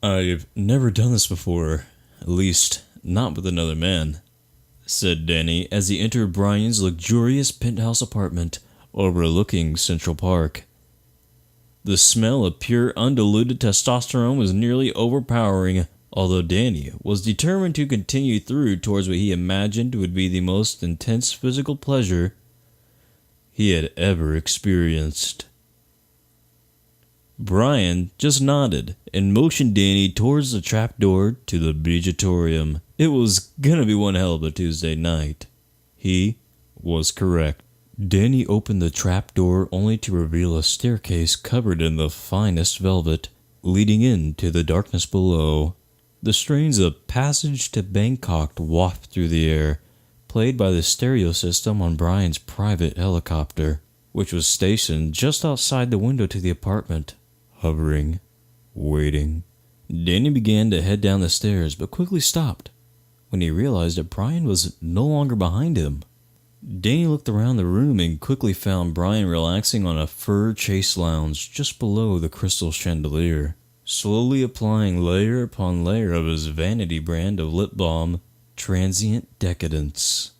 I've never done this before, at least not with another man, said Danny as he entered Brian's luxurious penthouse apartment overlooking Central Park. The smell of pure undiluted testosterone was nearly overpowering, although Danny was determined to continue through towards what he imagined would be the most intense physical pleasure he had ever experienced. Brian just nodded and motioned Danny towards the trapdoor to the Beejatorium. It was gonna be one hell of a Tuesday night. He was correct. Danny opened the trapdoor only to reveal a staircase covered in the finest velvet, leading into the darkness below. The strains of Passage to Bangkok wafted through the air, played by the stereo system on Brian's private helicopter, which was stationed just outside the window to the apartment. Hovering, waiting. Danny began to head down the stairs, but quickly stopped when he realized that Brian was no longer behind him. Danny looked around the room and quickly found Brian relaxing on a fur chase lounge just below the crystal chandelier, slowly applying layer upon layer of his vanity brand of lip balm, Transient Decadence.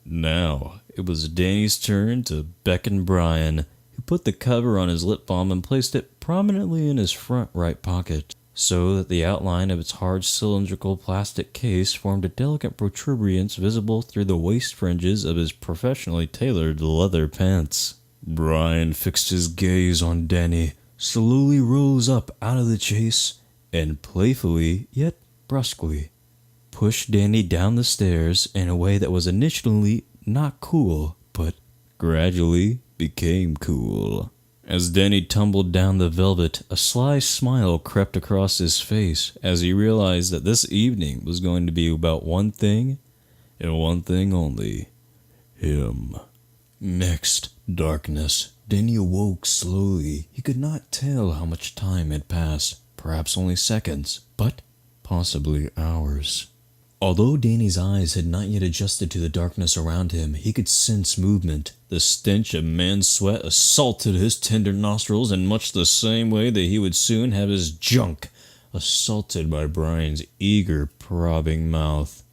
Now, it was Danny's turn to beckon Brian, who put the cover on his lip balm and placed it prominently in his front right pocket, so that the outline of its hard cylindrical plastic case formed a delicate protuberance visible through the waist fringes of his professionally tailored leather pants. Brian fixed his gaze on Danny, slowly rose up out of the chase, and playfully, yet brusquely, pushed Danny down the stairs in a way that was initially not cool, but gradually became cool. As Danny tumbled down the velvet, a sly smile crept across his face as he realized that this evening was going to be about one thing, and one thing only: him. Next, darkness. Danny awoke slowly. He could not tell how much time had passed, perhaps only seconds, but possibly hours. Although Danny's eyes had not yet adjusted to the darkness around him, he could sense movement. The stench of man's sweat assaulted his tender nostrils in much the same way that he would soon have his junk assaulted by Brian's eager, probing mouth.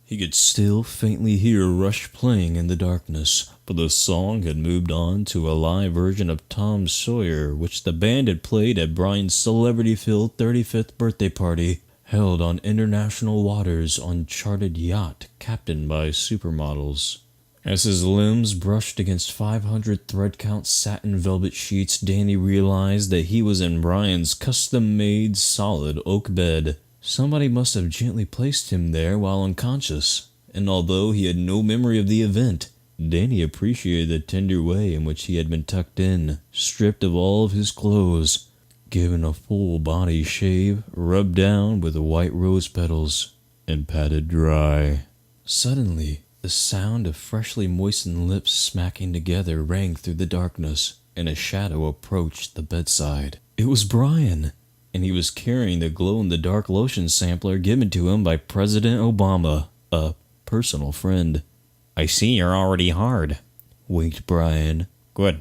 He could still faintly hear Rush playing in the darkness, but the song had moved on to a live version of Tom Sawyer, which the band had played at Brian's celebrity-filled 35th birthday party, held on international waters on chartered yacht captained by supermodels. As his limbs brushed against 500 thread-count satin velvet sheets, Danny realized that he was in Brian's custom-made solid oak bed. Somebody must have gently placed him there while unconscious, and although he had no memory of the event, Danny appreciated the tender way in which he had been tucked in, stripped of all of his clothes, given a full body shave, rubbed down with white rose petals, and patted dry. Suddenly, the sound of freshly moistened lips smacking together rang through the darkness, and a shadow approached the bedside. It was Brian, and he was carrying the glow-in-the-dark lotion sampler given to him by President Obama, a personal friend. "I see you're already hard," winked Brian. "Good.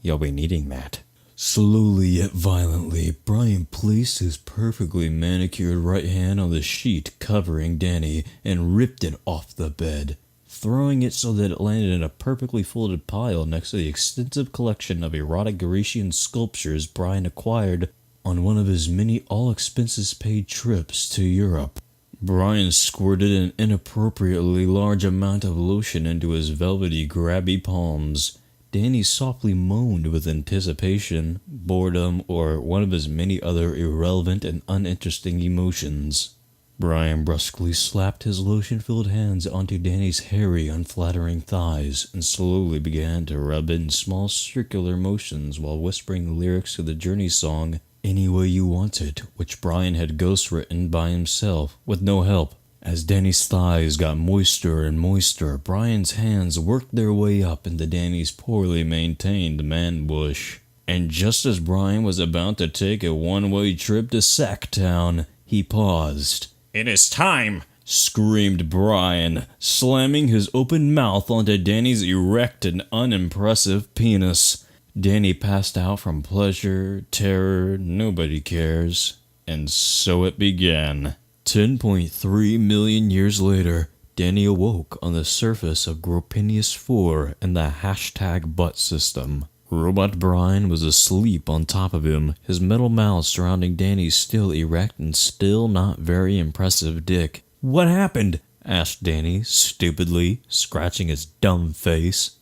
You'll be needing that." Slowly yet violently, Brian placed his perfectly manicured right hand on the sheet covering Danny and ripped it off the bed, throwing it so that it landed in a perfectly folded pile next to the extensive collection of erotic Grecian sculptures Brian acquired on one of his many all-expenses-paid trips to Europe. Brian squirted an inappropriately large amount of lotion into his velvety, grabby palms. Danny softly moaned with anticipation, boredom, or one of his many other irrelevant and uninteresting emotions. Brian brusquely slapped his lotion-filled hands onto Danny's hairy, unflattering thighs and slowly began to rub in small circular motions while whispering the lyrics to the Journey song "Any Way You Want It," which Brian had ghost-written by himself with no help. As Danny's thighs got moister and moister, Brian's hands worked their way up into Danny's poorly maintained man-bush. And just as Brian was about to take a one-way trip to Sacktown, he paused. "It is time!" screamed Brian, slamming his open mouth onto Danny's erect and unimpressive penis. Danny passed out from pleasure, terror, nobody cares. And so it began. 10.3 million years later, Danny awoke on the surface of Gropinius 4 in the #butt system. Robot Brian was asleep on top of him, his metal mouth surrounding Danny's still erect and still not very impressive dick. "What happened?" asked Danny, stupidly, scratching his dumb face.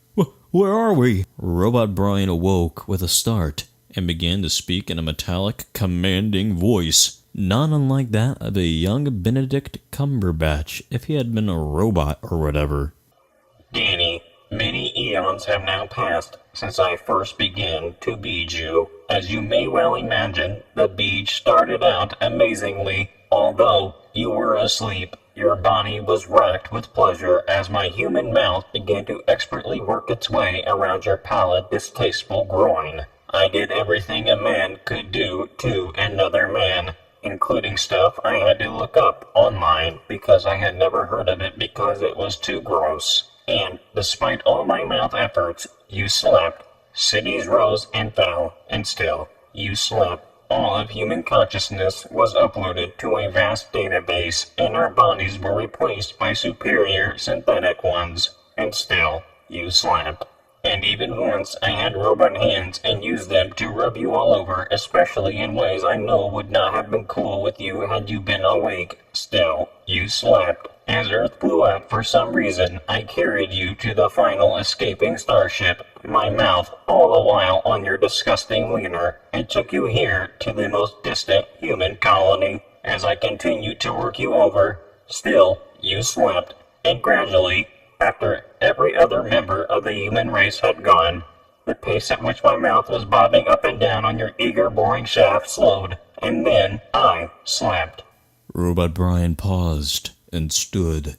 Where are we?" Robot Brian awoke with a start and began to speak in a metallic, commanding voice, not unlike that of a young Benedict Cumberbatch if he had been a robot or whatever. "Danny, many eons have now passed since I first began to beej you. As you may well imagine, the beej started out amazingly. Although you were asleep, your body was racked with pleasure as my human mouth began to expertly work its way around your pallid, distasteful groin. I did everything a man could do to another man, including stuff I had to look up online because I had never heard of it because it was too gross. And despite all my mouth efforts, you slept. Cities rose and fell, and still, you slept. All of human consciousness was uploaded to a vast database, and our bodies were replaced by superior synthetic ones. And still, you slept. And even once I had robot hands and used them to rub you all over, especially in ways I know would not have been cool with you had you been awake. Still, you slept. As Earth blew up for some reason, I carried you to the final escaping starship, my mouth all the while on your disgusting wiener, and took you here to the most distant human colony. As I continued to work you over, still, you slept, and gradually, after every other member of the human race had gone, the pace at which my mouth was bobbing up and down on your eager, boring shaft slowed, and then I slept." Robot Brian paused and stood.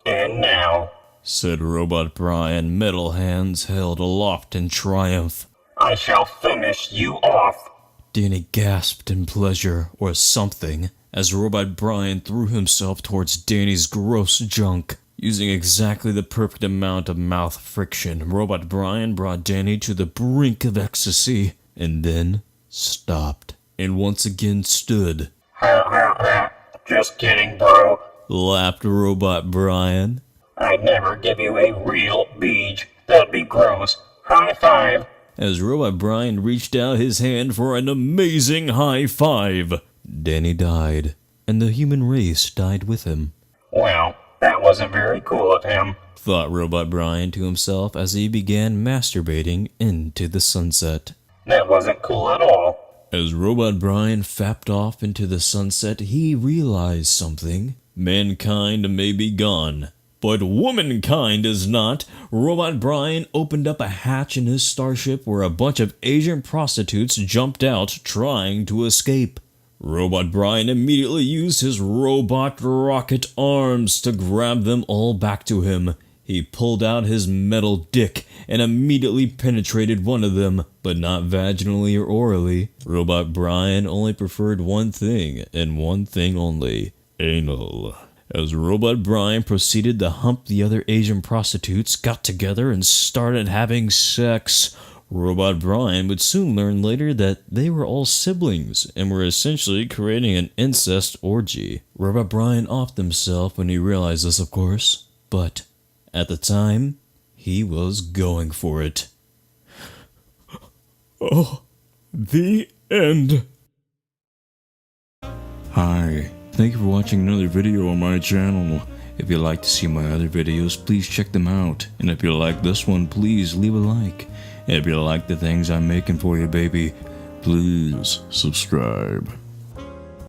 "And now," said Robot Brian, metal hands held aloft in triumph, "I shall finish you off." Danny gasped in pleasure or something as Robot Brian threw himself towards Danny's gross junk. Using exactly the perfect amount of mouth friction, Robot Brian brought Danny to the brink of ecstasy, and then stopped, and once again stood. "Ha ha ha, just kidding, bro," laughed Robot Brian. "I'd never give you a real beej. That'd be gross. High five." As Robot Brian reached out his hand for an amazing high five, Danny died, and the human race died with him. "Well, that wasn't very cool of him," thought Robot Brian to himself as he began masturbating into the sunset. "That wasn't cool at all." As Robot Brian fapped off into the sunset, he realized something. Mankind may be gone, but womankind is not. Robot Brian opened up a hatch in his starship where a bunch of Asian prostitutes jumped out trying to escape. Robot Brian immediately used his robot rocket arms to grab them all back to him. He pulled out his metal dick and immediately penetrated one of them, but not vaginally or orally. Robot Brian only preferred one thing, and one thing only: anal. As Robot Brian proceeded to hump the other Asian prostitutes, got together and started having sex. Robot Brian would soon learn later that they were all siblings and were essentially creating an incest orgy. Robot Brian offed himself when he realized this, of course, but at the time, he was going for it. Oh, the end. Hi, thank you for watching another video on my channel. If you'd like to see my other videos, please check them out. And if you like this one, please leave a like. And if you like the things I'm making for you, baby, please subscribe.